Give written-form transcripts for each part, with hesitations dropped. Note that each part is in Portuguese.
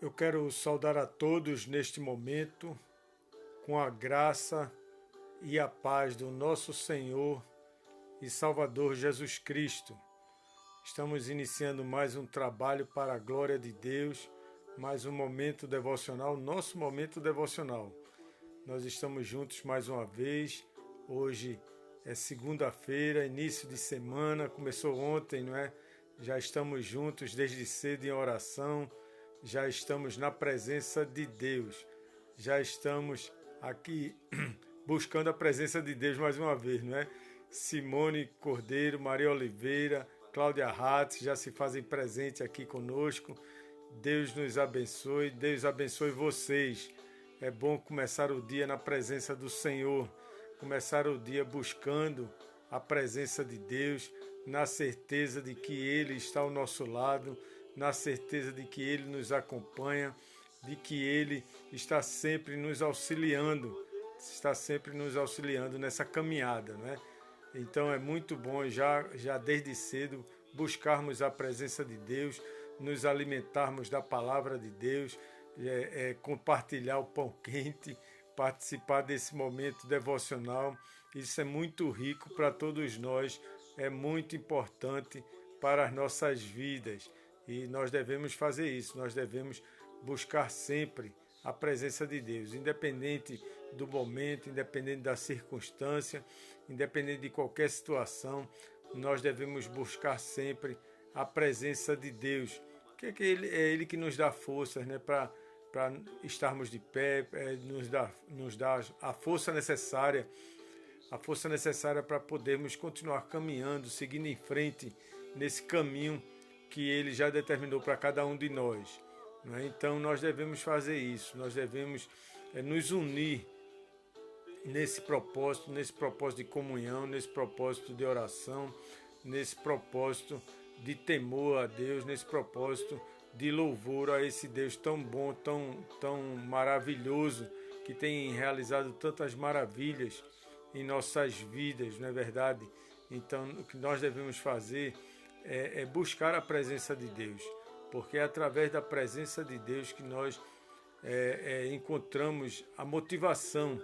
Eu quero saudar a todos neste momento com a graça e a paz do nosso Senhor e Salvador Jesus Cristo. Estamos iniciando mais um trabalho para a glória de Deus, mais um momento devocional, nosso momento devocional. Nós estamos juntos mais uma vez. Hoje é segunda-feira, início de semana, começou ontem, não é? Já estamos juntos desde cedo em oração, já estamos na presença de Deus, já estamos aqui buscando a presença de Deus mais uma vez, não é? Simone Cordeiro, Maria Oliveira, Cláudia Ratz já se fazem presente aqui conosco. Deus nos abençoe, Deus abençoe vocês. É bom começar o dia na presença do Senhor, começar o dia buscando a presença de Deus, na certeza de que Ele está ao nosso lado, na certeza de que Ele nos acompanha, de que Ele está sempre nos auxiliando nessa caminhada, né? Então é muito bom já desde cedo buscarmos a presença de Deus, nos alimentarmos da palavra de Deus, compartilhar o pão quente, participar desse momento devocional. Isso é muito rico para todos nós, é muito importante para as nossas vidas e nós devemos fazer isso, nós devemos buscar sempre a presença de Deus, independente do momento, independente da circunstância, independente de qualquer situação, nós devemos buscar sempre a presença de Deus, que é Ele que nos dá forças, né, para estarmos de pé, nos dá a força necessária para podermos continuar caminhando, seguindo em frente nesse caminho que Ele já determinou para cada um de nós. Né? Então nós devemos fazer isso, nós devemos nos unir nesse propósito de comunhão, nesse propósito de oração, nesse propósito de temor a Deus, nesse propósito de louvor a esse Deus tão bom, tão maravilhoso, que tem realizado tantas maravilhas em nossas vidas, não é verdade? Então, o que nós devemos fazer é buscar a presença de Deus, porque é através da presença de Deus que nós encontramos a motivação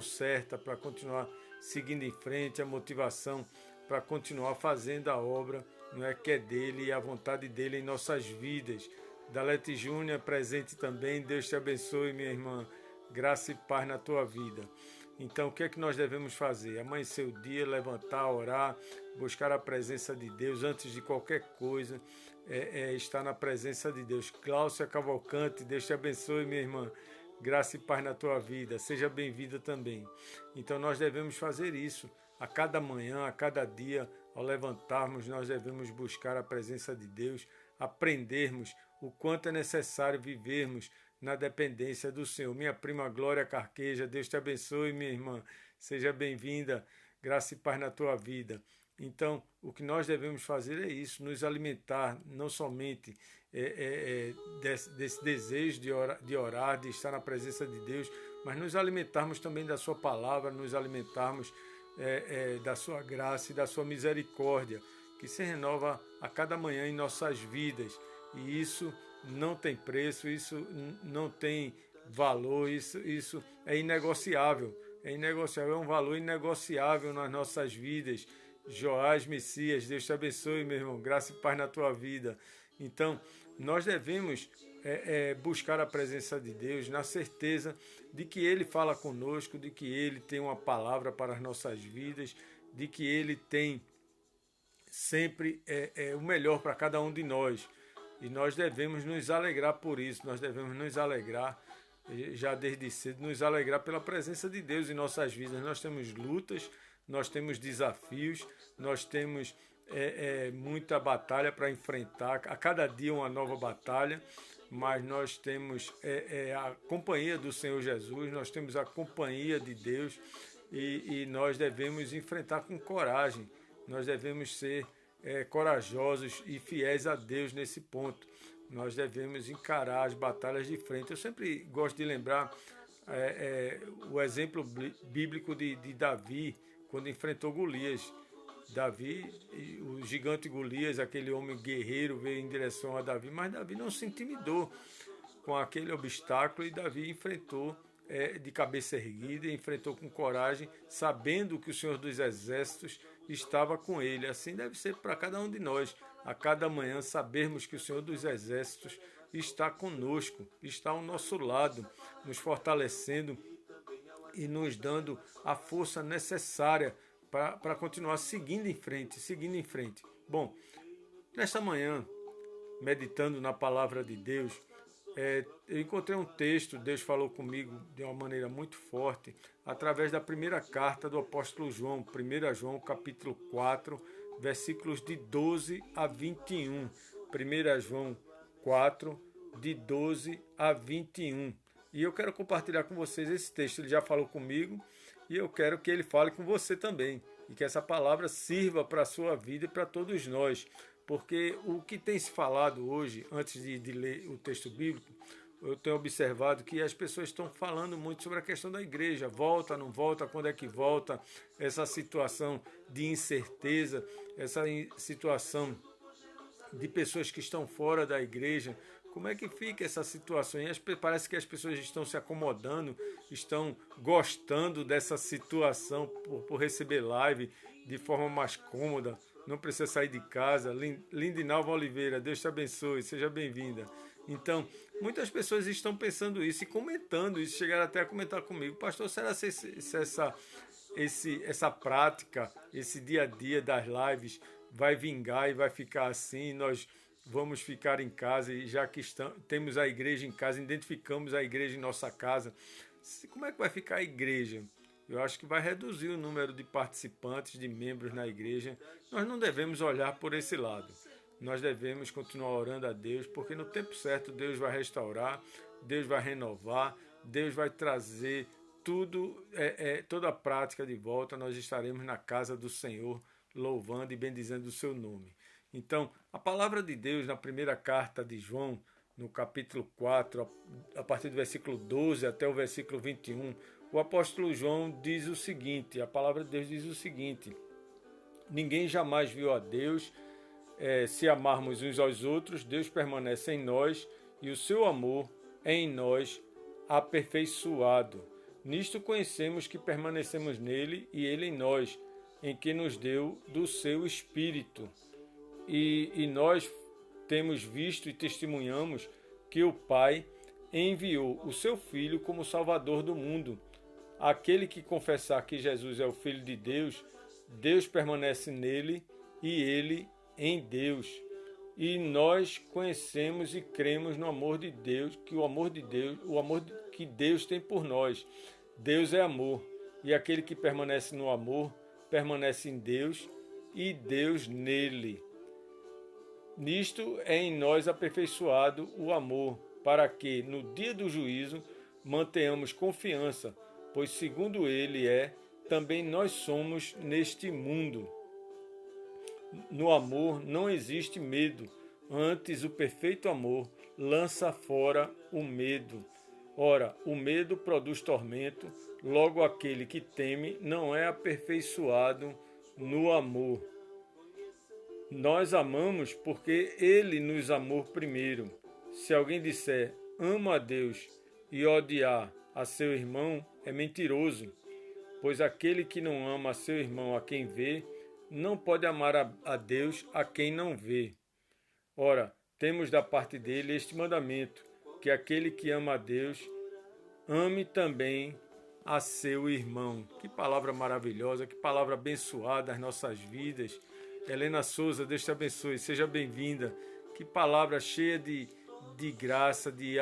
certa para continuar seguindo em frente, a motivação para continuar fazendo a obra, não é, que é dele e a vontade dele em nossas vidas. Dalete Júnior presente também, Deus te abençoe, minha irmã, graça e paz na tua vida. Então, o que é que nós devemos fazer? Amanhecer o dia, levantar, orar, buscar a presença de Deus antes de qualquer coisa, estar na presença de Deus. Cláudia Cavalcante, Deus te abençoe, minha irmã, graça e paz na tua vida, seja bem-vinda também. Então, nós devemos fazer isso a cada manhã, a cada dia, ao levantarmos, nós devemos buscar a presença de Deus, aprendermos o quanto é necessário vivermos na dependência do Senhor. Minha prima Glória Carqueja, Deus te abençoe, minha irmã, seja bem-vinda, graça e paz na tua vida. Então, o que nós devemos fazer é isso, nos alimentar não somente desse desejo de orar, de estar na presença de Deus, mas nos alimentarmos também da sua palavra, nos alimentarmos da sua graça e da sua misericórdia, que se renova a cada manhã em nossas vidas. E isso não tem preço, isso não tem valor, isso é inegociável. É um valor inegociável nas nossas vidas. Joás Messias, Deus te abençoe, meu irmão, graça e paz na tua vida. Então, nós devemos buscar a presença de Deus na certeza de que Ele fala conosco, de que Ele tem uma palavra para as nossas vidas, de que Ele tem sempre o melhor para cada um de nós. E nós devemos nos alegrar por isso, nós devemos nos alegrar já desde cedo, nos alegrar pela presença de Deus em nossas vidas. Nós temos lutas, nós temos desafios, nós temos muita batalha para enfrentar, a cada dia uma nova batalha, mas nós temos a companhia do Senhor Jesus, nós temos a companhia de Deus e nós devemos enfrentar com coragem, nós devemos ser corajosos e fiéis a Deus nesse ponto. Nós devemos encarar as batalhas de frente. Eu sempre gosto de lembrar o exemplo bíblico de Davi, quando enfrentou Golias. Davi, o gigante Golias, aquele homem guerreiro, veio em direção a Davi, mas Davi não se intimidou com aquele obstáculo e Davi enfrentou de cabeça erguida, enfrentou com coragem, sabendo que o Senhor dos Exércitos estava com ele. Assim deve ser para cada um de nós, a cada manhã sabermos que o Senhor dos Exércitos está conosco, está ao nosso lado, nos fortalecendo e nos dando a força necessária para continuar seguindo em frente, seguindo em frente. Bom, nesta manhã, meditando na palavra de Deus, eu encontrei um texto, Deus falou comigo de uma maneira muito forte, através da primeira carta do apóstolo João, 1 João capítulo 4, versículos de 12 a 21. 1 João 4, de 12 a 21. E eu quero compartilhar com vocês esse texto, ele já falou comigo, e eu quero que ele fale com você também, e que essa palavra sirva para a sua vida e para todos nós. Porque o que tem se falado hoje, antes de ler o texto bíblico, eu tenho observado que as pessoas estão falando muito sobre a questão da igreja. Volta, não volta, quando é que volta? Essa situação de incerteza, essa situação de pessoas que estão fora da igreja. Como é que fica essa situação? E parece que as pessoas estão se acomodando, estão gostando dessa situação por receber live de forma mais cômoda. Não precisa sair de casa. Lindinalva Oliveira, Deus te abençoe, seja bem-vinda. Então, muitas pessoas estão pensando isso e comentando isso, chegaram até a comentar comigo: pastor, será que essa prática, esse dia a dia das lives vai vingar e vai ficar assim? Nós vamos ficar em casa, e já que temos a igreja em casa, identificamos a igreja em nossa casa, como é que vai ficar a igreja? Eu acho que vai reduzir o número de participantes, de membros na igreja. Nós não devemos olhar por esse lado. Nós devemos continuar orando a Deus, porque no tempo certo Deus vai restaurar, Deus vai renovar, Deus vai trazer toda a prática de volta. Nós estaremos na casa do Senhor, louvando e bendizendo o seu nome. Então, a palavra de Deus na primeira carta de João, no capítulo 4, a partir do versículo 12 até o versículo 21, o apóstolo João diz o seguinte, a palavra de Deus diz o seguinte: ninguém jamais viu a Deus. Se amarmos uns aos outros, Deus permanece em nós e o seu amor é em nós aperfeiçoado. Nisto conhecemos que permanecemos nele e ele em nós, em que nos deu do seu Espírito. E nós temos visto e testemunhamos que o Pai enviou o seu Filho como Salvador do mundo. Aquele que confessar que Jesus é o Filho de Deus, Deus permanece nele e ele em Deus. E nós conhecemos e cremos no amor de Deus, que o amor que Deus tem por nós. Deus é amor, e aquele que permanece no amor permanece em Deus e Deus nele. Nisto é em nós aperfeiçoado o amor, para que no dia do juízo mantenhamos confiança, pois segundo ele também nós somos neste mundo. No amor não existe medo, antes o perfeito amor lança fora o medo. Ora, o medo produz tormento, logo aquele que teme não é aperfeiçoado no amor. Nós amamos porque ele nos amou primeiro. Se alguém disser amo a Deus e odiar a seu irmão, é mentiroso, pois aquele que não ama a seu irmão a quem vê, não pode amar a Deus a quem não vê. Ora, temos da parte dele este mandamento, que aquele que ama a Deus, ame também a seu irmão. Que palavra maravilhosa, que palavra abençoada às nossas vidas. Helena Souza, Deus te abençoe, seja bem-vinda. Que palavra cheia de graça, de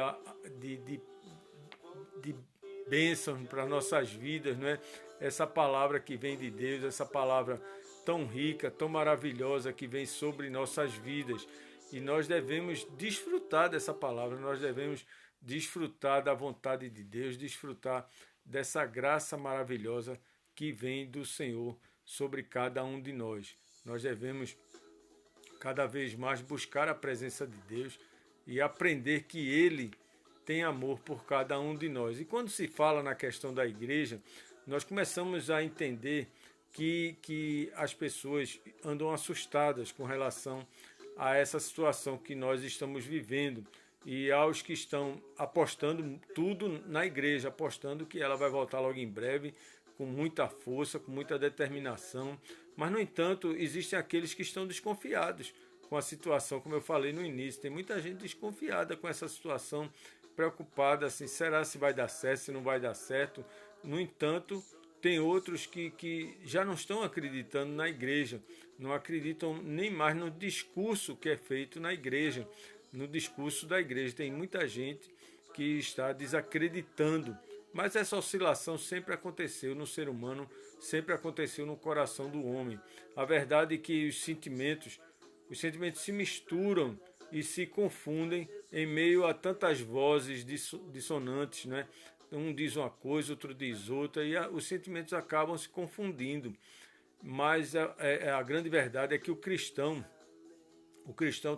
bênçãos para nossas vidas, não é? Essa palavra que vem de Deus, essa palavra tão rica, tão maravilhosa que vem sobre nossas vidas. E nós devemos desfrutar dessa palavra, nós devemos desfrutar da vontade de Deus, desfrutar dessa graça maravilhosa que vem do Senhor sobre cada um de nós. Nós devemos cada vez mais buscar a presença de Deus e aprender que Ele tem amor por cada um de nós. E quando se fala na questão da igreja, nós começamos a entender que as pessoas andam assustadas com relação a essa situação que nós estamos vivendo, e aos que estão apostando tudo na igreja, apostando que ela vai voltar logo em breve, com muita força, com muita determinação. Mas, no entanto, existem aqueles que estão desconfiados com a situação, como eu falei no início. Tem muita gente desconfiada com essa situação, preocupada, assim, será se vai dar certo, se não vai dar certo. No entanto, tem outros que já não estão acreditando na igreja, não acreditam nem mais no discurso que é feito na igreja. No discurso da igreja tem muita gente que está desacreditando, mas essa oscilação sempre aconteceu no ser humano, sempre aconteceu no coração do homem. A verdade é que os sentimentos se misturam e se confundem em meio a tantas vozes dissonantes, né? Um diz uma coisa, outro diz outra, e os sentimentos acabam se confundindo. Mas a grande verdade é que o cristão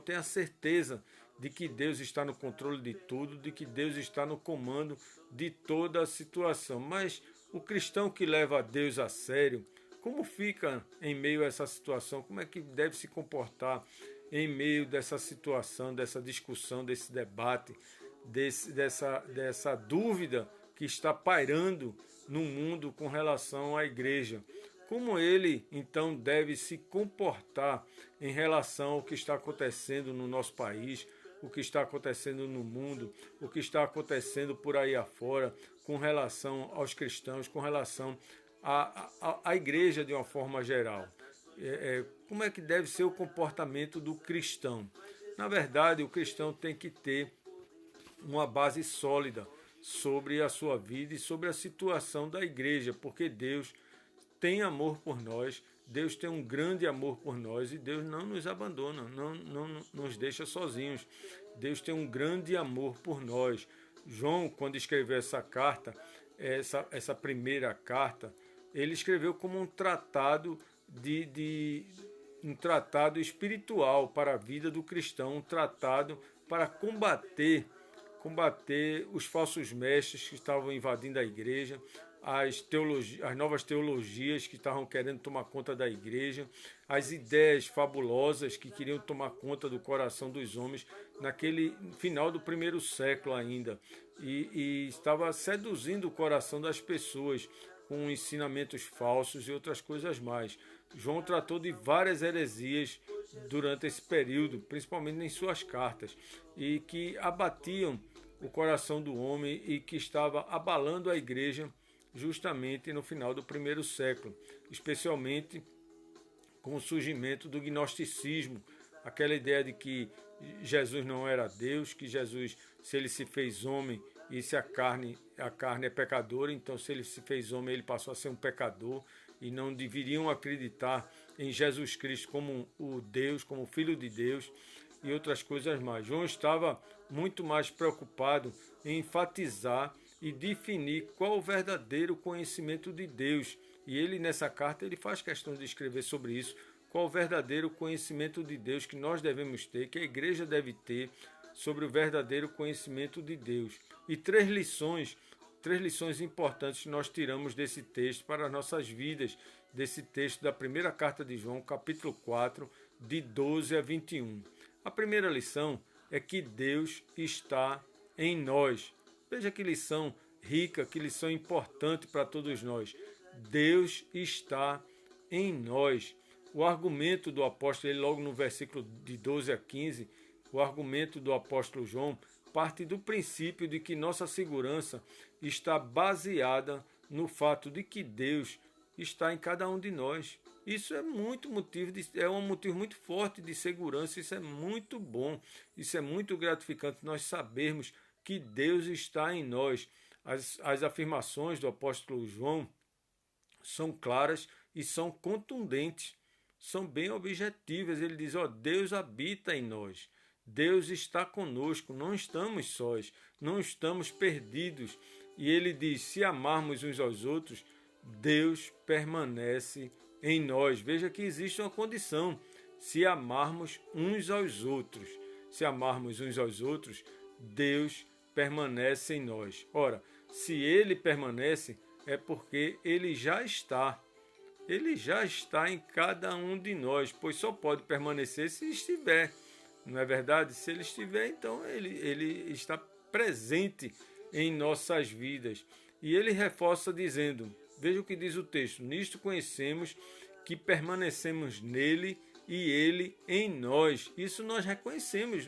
tem a certeza de que Deus está no controle de tudo, de que Deus está no comando de toda a situação. Mas o cristão que leva a Deus a sério, como fica em meio a essa situação? Como é que deve se comportar em meio dessa situação, dessa discussão, desse debate, dessa dúvida que está pairando no mundo com relação à igreja? Como ele, então, deve se comportar em relação ao que está acontecendo no nosso país, o que está acontecendo no mundo, o que está acontecendo por aí afora, com relação aos cristãos, com relação à igreja de uma forma geral? Como é que deve ser o comportamento do cristão? Na verdade, o cristão tem que ter uma base sólida sobre a sua vida e sobre a situação da igreja, porque Deus tem amor por nós, Deus tem um grande amor por nós e Deus não nos abandona, não nos deixa sozinhos. Deus tem um grande amor por nós. João, quando escreveu essa carta, essa primeira carta, ele escreveu como um tratado um tratado espiritual para a vida do cristão, um tratado para combater os falsos mestres que estavam invadindo a igreja, as novas teologias que estavam querendo tomar conta da igreja, as ideias fabulosas que queriam tomar conta do coração dos homens naquele final do primeiro século ainda, e estava seduzindo o coração das pessoas com ensinamentos falsos e outras coisas mais. João tratou de várias heresias durante esse período, principalmente em suas cartas, e que abatiam o coração do homem e que estava abalando a igreja justamente no final do primeiro século, especialmente com o surgimento do gnosticismo, aquela ideia de que Jesus não era Deus, que Jesus, se ele se fez homem e se a carne é pecadora, então se ele se fez homem, ele passou a ser um pecador, e não deveriam acreditar em Jesus Cristo como o Deus, como o Filho de Deus e outras coisas mais. João estava muito mais preocupado em enfatizar e definir qual o verdadeiro conhecimento de Deus. E ele, nessa carta, ele faz questão de escrever sobre isso, qual o verdadeiro conhecimento de Deus que nós devemos ter, que a igreja deve ter sobre o verdadeiro conhecimento de Deus. E três lições importantes que nós tiramos desse texto para as nossas vidas, desse texto da primeira carta de João, capítulo 4, de 12 a 21. A primeira lição é que Deus está em nós. Veja que lição rica, que lição importante para todos nós. Deus está em nós. O argumento do apóstolo, ele logo no versículo de 12 a 15, o argumento do apóstolo João parte do princípio de que nossa segurança está baseada no fato de que Deus está em cada um de nós. Isso é um motivo muito forte de segurança, isso é muito bom, isso é muito gratificante, nós sabermos que Deus está em nós. As afirmações do apóstolo João são claras e são contundentes, são bem objetivas. Ele diz, Deus habita em nós, Deus está conosco, não estamos sós, não estamos perdidos. E ele diz, se amarmos uns aos outros, Deus permanece em nós. Veja que existe uma condição, se amarmos uns aos outros. Se amarmos uns aos outros, Deus permanece em nós. Ora, se ele permanece, é porque ele já está. ele já está em cada um de nós, pois só pode permanecer se estiver. Não é verdade? Se ele estiver, então ele está presente em nossas vidas. E ele reforça dizendo, veja o que diz o texto, nisto conhecemos que permanecemos nele e ele em nós. Isso nós reconhecemos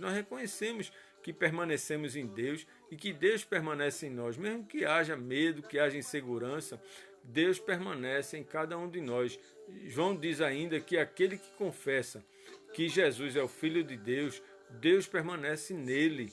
que permanecemos em Deus e que Deus permanece em nós. Mesmo que haja medo, que haja insegurança, Deus permanece em cada um de nós. João diz ainda que aquele que confessa que Jesus é o Filho de Deus, Deus permanece nele.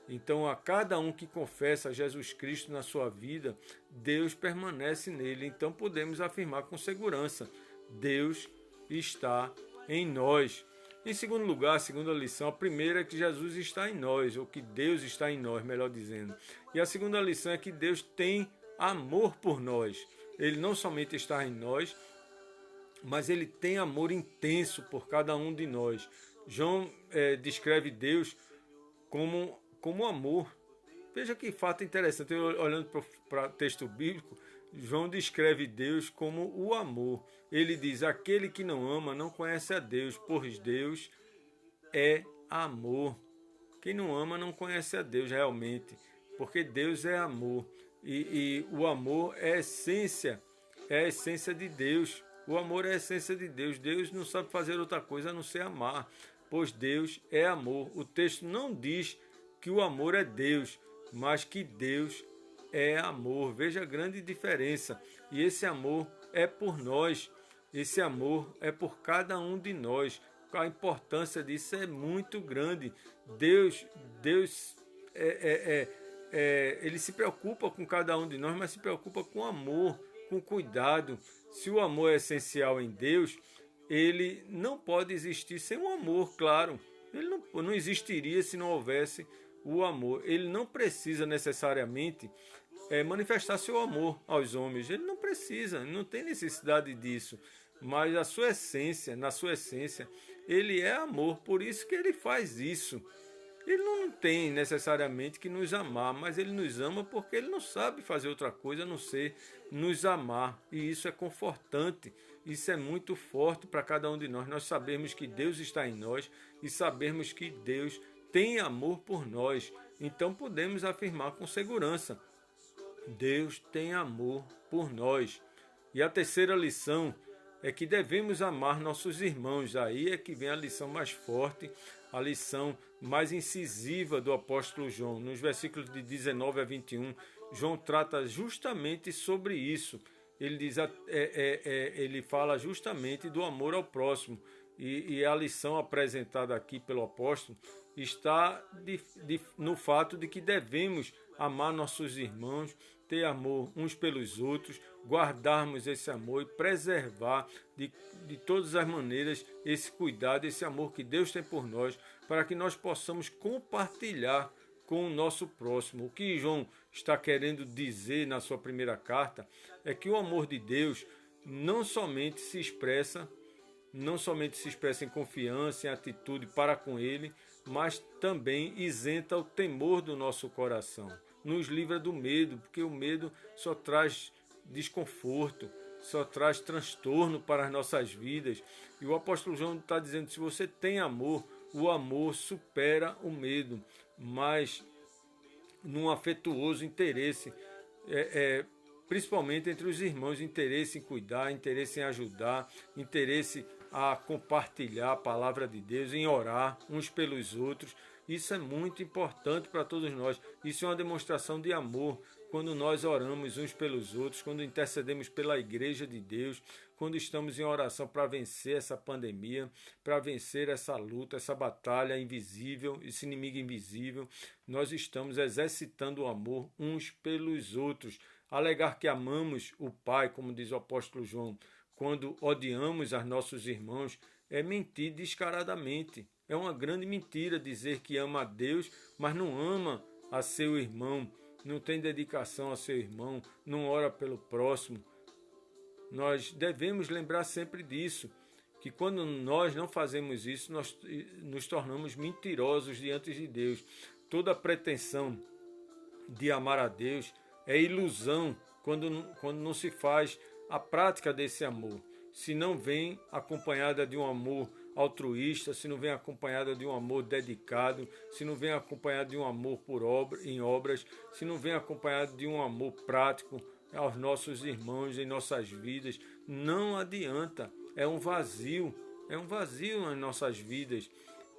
Então, a cada um que confessa Jesus Cristo na sua vida, Deus permanece nele. Então, podemos afirmar com segurança, Deus está em nós. Em segundo lugar, a segunda lição, a primeira é que Jesus está em nós, ou que Deus está em nós, melhor dizendo. E a segunda lição é que Deus tem amor por nós. Ele não somente está em nós, mas ele tem amor intenso por cada um de nós. João descreve Deus como amor. Veja que fato interessante, olhando para o texto bíblico, João descreve Deus como o amor. Ele diz, aquele que não ama não conhece a Deus, pois Deus é amor. Quem não ama não conhece a Deus realmente, porque Deus é amor. E o amor é a essência de Deus. O amor é a essência de Deus. Deus não sabe fazer outra coisa a não ser amar, pois Deus é amor. O texto não diz que o amor é Deus, mas que Deus é amor. Veja a grande diferença. E esse amor é por nós. Esse amor é por cada um de nós. A importância disso é muito grande. Deus ele se preocupa com cada um de nós, mas se preocupa com amor, com cuidado. Se o amor é essencial em Deus, ele não pode existir sem o amor, claro. Ele não existiria se não houvesse o amor. Ele não precisa necessariamente manifestar seu amor aos homens. Ele não precisa, não tem necessidade disso. Mas na sua essência, ele é amor. Por isso que ele faz isso. Ele não tem necessariamente que nos amar, mas ele nos ama porque ele não sabe fazer outra coisa a não ser nos amar. E isso é confortante, isso é muito forte para cada um de nós. Nós sabemos que Deus está em nós e sabemos que Deus tem amor por nós. Então podemos afirmar com segurança, Deus tem amor por nós. E a terceira lição é que devemos amar nossos irmãos. Aí é que vem a lição mais forte, a lição mais incisiva do apóstolo João. Nos versículos de 19 a 21, João trata justamente sobre isso. Ele diz, ele fala justamente do amor ao próximo. E a lição apresentada aqui pelo apóstolo está no fato de que devemos amar nossos irmãos, ter amor uns pelos outros, guardarmos esse amor e preservar de todas as maneiras esse cuidado, esse amor que Deus tem por nós, para que nós possamos compartilhar com o nosso próximo. O que João está querendo dizer na sua primeira carta é que o amor de Deus não somente se expressa em confiança, em atitude para com Ele, mas também isenta o temor do nosso coração. Nos livra do medo, porque o medo só traz desconforto, só traz transtorno para as nossas vidas. E o apóstolo João está dizendo, se você tem amor, o amor supera o medo, mas num afetuoso interesse, principalmente entre os irmãos, interesse em cuidar, interesse em ajudar, interesse a compartilhar a palavra de Deus, em orar uns pelos outros. Isso é muito importante para todos nós. Isso é uma demonstração de amor, quando nós oramos uns pelos outros, quando intercedemos pela Igreja de Deus, quando estamos em oração para vencer essa pandemia, para vencer essa luta, essa batalha invisível, esse inimigo invisível. Nós estamos exercitando o amor uns pelos outros. Alegar que amamos o Pai, como diz o apóstolo João, quando odiamos a nossos irmãos, é mentir descaradamente. É uma grande mentira dizer que ama a Deus, mas não ama a seu irmão, não tem dedicação a seu irmão, não ora pelo próximo. Nós devemos lembrar sempre disso, que quando nós não fazemos isso, nós nos tornamos mentirosos diante de Deus. Toda pretensão de amar a Deus é ilusão quando não se faz a prática desse amor. se não vem acompanhada de um amor altruísta, se não vem acompanhada de um amor dedicado, se não vem acompanhada de um amor em obras, se não vem acompanhado de um amor prático aos nossos irmãos em nossas vidas, não adianta, é um vazio nas nossas vidas.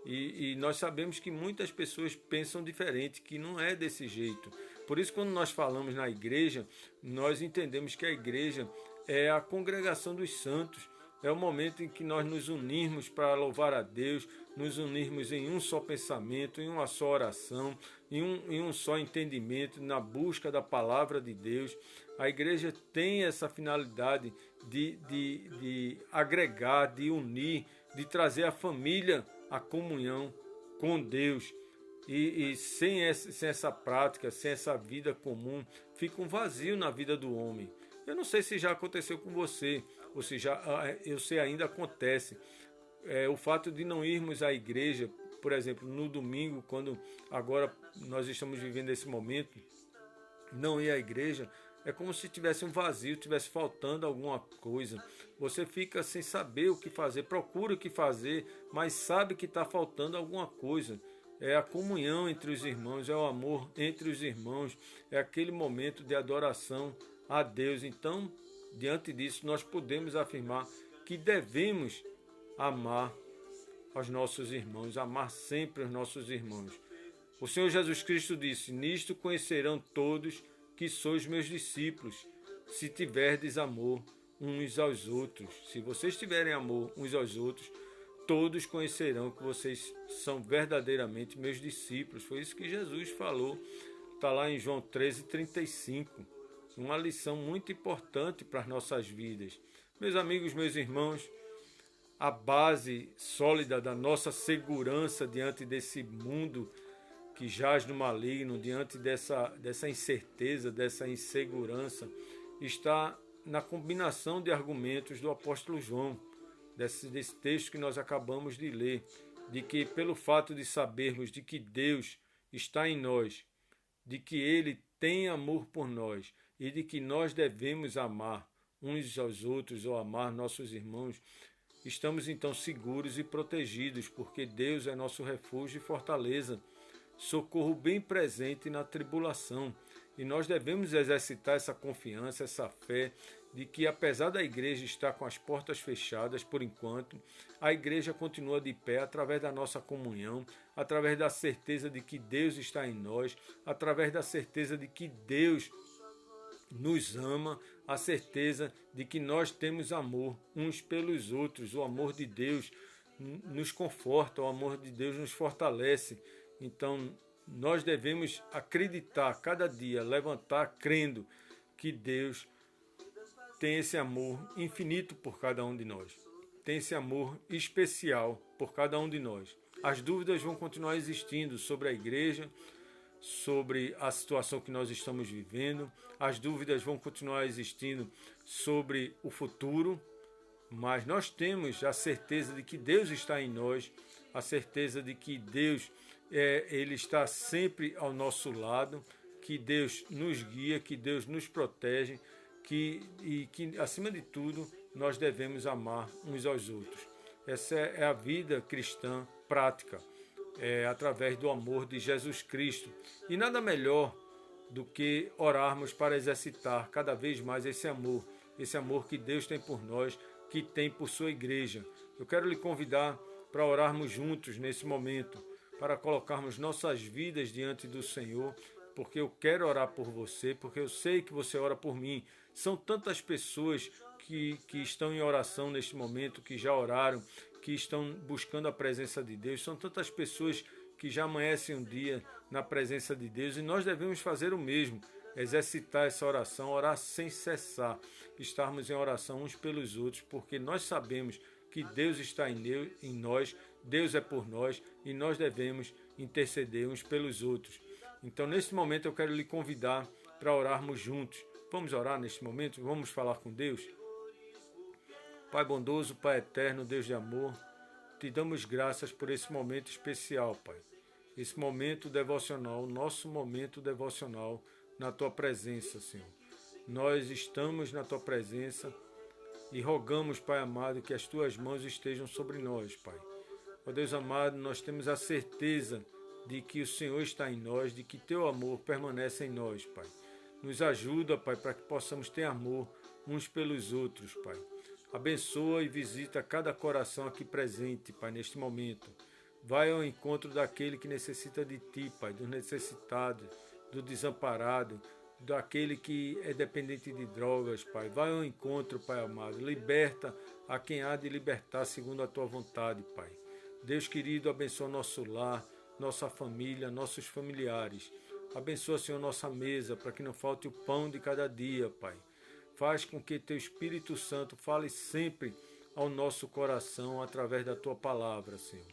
E nós sabemos que muitas pessoas pensam diferente, que não é desse jeito. Por isso, quando nós falamos na igreja, nós entendemos que a igreja é a congregação dos santos, é o momento em que nós nos unirmos para louvar a Deus, nos unirmos em um só pensamento, em uma só oração, em um só entendimento, na busca da palavra de Deus. A igreja tem essa finalidade de agregar, de unir, de trazer a família à comunhão com Deus. E sem essa prática, sem essa vida comum, fica um vazio na vida do homem. Eu não sei se já aconteceu com você, ou se eu sei ainda acontece. O fato de não irmos à igreja, por exemplo, no domingo, quando agora nós estamos vivendo esse momento, não ir à igreja, é como se tivesse um vazio, tivesse faltando alguma coisa. Você fica sem saber o que fazer, procura o que fazer, mas sabe que está faltando alguma coisa. É a comunhão entre os irmãos, é o amor entre os irmãos, é aquele momento de adoração a Deus. Então, diante disso, nós podemos afirmar que devemos amar aos nossos irmãos, amar sempre os nossos irmãos. O Senhor Jesus Cristo disse: nisto conhecerão todos que sois meus discípulos, se tiverdes amor uns aos outros. Se vocês tiverem amor uns aos outros, todos conhecerão que vocês são verdadeiramente meus discípulos. Foi isso que Jesus falou. Está lá em João 13:35. Uma lição muito importante para as nossas vidas. Meus amigos, meus irmãos, a base sólida da nossa segurança diante desse mundo que jaz no maligno, diante dessa incerteza, dessa insegurança, está na combinação de argumentos do apóstolo João, desse texto que nós acabamos de ler, de que pelo fato de sabermos de que Deus está em nós, de que Ele tem amor por nós e de que nós devemos amar uns aos outros ou amar nossos irmãos, estamos então seguros e protegidos, porque Deus é nosso refúgio e fortaleza, socorro bem presente na tribulação. E nós devemos exercitar essa confiança, essa fé, de que apesar da igreja estar com as portas fechadas por enquanto, a igreja continua de pé através da nossa comunhão, através da certeza de que Deus está em nós, através da certeza de que Deus nos ama, a certeza de que nós temos amor uns pelos outros. O amor de Deus nos conforta, o amor de Deus nos fortalece. Então, nós devemos acreditar cada dia, levantar crendo que Deus tem esse amor infinito por cada um de nós. Tem esse amor especial por cada um de nós. As dúvidas vão continuar existindo sobre a igreja, sobre a situação que nós estamos vivendo. As dúvidas vão continuar existindo sobre o futuro, mas nós temos a certeza de que Deus está em nós, a certeza de que Deus Ele está sempre ao nosso lado, que Deus nos guia, que Deus nos protege, e que, acima de tudo, nós devemos amar uns aos outros. Essa é a vida cristã prática, através do amor de Jesus Cristo. E nada melhor do que orarmos para exercitar cada vez mais esse amor que Deus tem por nós, que tem por sua igreja. Eu quero lhe convidar para orarmos juntos nesse momento, para colocarmos nossas vidas diante do Senhor, porque eu quero orar por você, porque eu sei que você ora por mim. São tantas pessoas que estão em oração neste momento, que já oraram, que estão buscando a presença de Deus. São tantas pessoas que já amanhecem um dia na presença de Deus, e nós devemos fazer o mesmo, exercitar essa oração, orar sem cessar, estarmos em oração uns pelos outros, porque nós sabemos que Deus está em nós, Deus é por nós, e nós devemos interceder uns pelos outros. Então, nesse momento, eu quero lhe convidar para orarmos juntos. Vamos orar neste momento? Vamos falar com Deus? Pai bondoso, Pai eterno, Deus de amor, te damos graças por esse momento especial, Pai. Esse momento devocional, nosso momento devocional na Tua presença, Senhor. Nós estamos na Tua presença e rogamos, Pai amado, que as Tuas mãos estejam sobre nós, Pai. Ó Deus amado, nós temos a certeza de que o Senhor está em nós, de que Teu amor permanece em nós, Pai. Nos ajuda, Pai, para que possamos ter amor uns pelos outros, Pai. Abençoa e visita cada coração aqui presente, Pai, neste momento. Vai ao encontro daquele que necessita de Ti, Pai, do necessitado, do desamparado, daquele que é dependente de drogas, Pai. Vai ao encontro, Pai amado. Liberta a quem há de libertar segundo a Tua vontade, Pai. Deus querido, abençoa nosso lar, nossa família, nossos familiares. Abençoa, Senhor, nossa mesa, para que não falte o pão de cada dia, Pai. Faz com que Teu Espírito Santo fale sempre ao nosso coração através da Tua palavra, Senhor.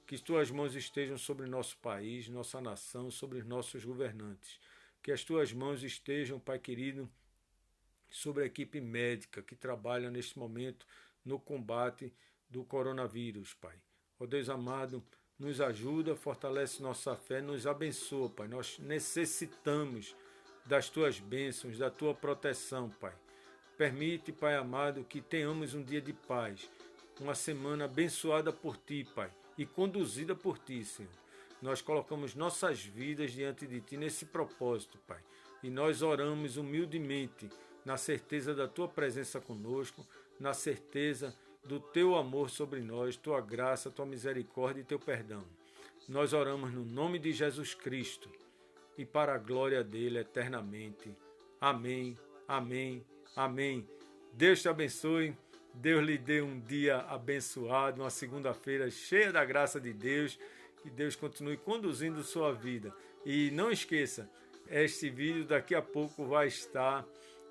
Que as Tuas mãos estejam sobre nosso país, nossa nação, sobre os nossos governantes. Que as Tuas mãos estejam, Pai querido, sobre a equipe médica que trabalha neste momento no combate do coronavírus, Pai. Ó Deus amado, nos ajuda, fortalece nossa fé, nos abençoa, Pai. Nós necessitamos das Tuas bênçãos, da Tua proteção, Pai. Permite, Pai amado, que tenhamos um dia de paz, uma semana abençoada por Ti, Pai, e conduzida por Ti, Senhor. Nós colocamos nossas vidas diante de Ti nesse propósito, Pai, e nós oramos humildemente, na certeza da Tua presença conosco, na certeza do Teu amor sobre nós, Tua graça, Tua misericórdia e Teu perdão. Nós oramos no nome de Jesus Cristo e para a glória dele eternamente. Amém, amém, amém. Deus te abençoe, Deus lhe dê um dia abençoado, uma segunda-feira cheia da graça de Deus, que Deus continue conduzindo sua vida. E não esqueça, este vídeo daqui a pouco vai estar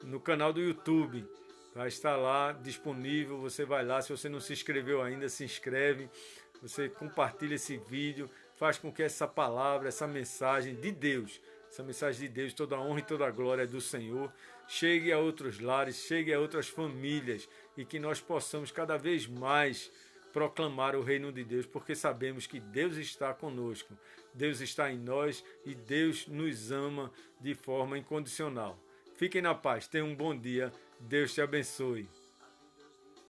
no canal do YouTube. Vai estar lá disponível, você vai lá, se você não se inscreveu ainda, se inscreve, você compartilha esse vídeo, faz com que essa palavra, essa mensagem de Deus, essa mensagem de Deus, toda a honra e toda a glória é do Senhor, chegue a outros lares, chegue a outras famílias e que nós possamos cada vez mais proclamar o reino de Deus, porque sabemos que Deus está conosco, Deus está em nós e Deus nos ama de forma incondicional. Fiquem na paz, tenham um bom dia, Deus te abençoe.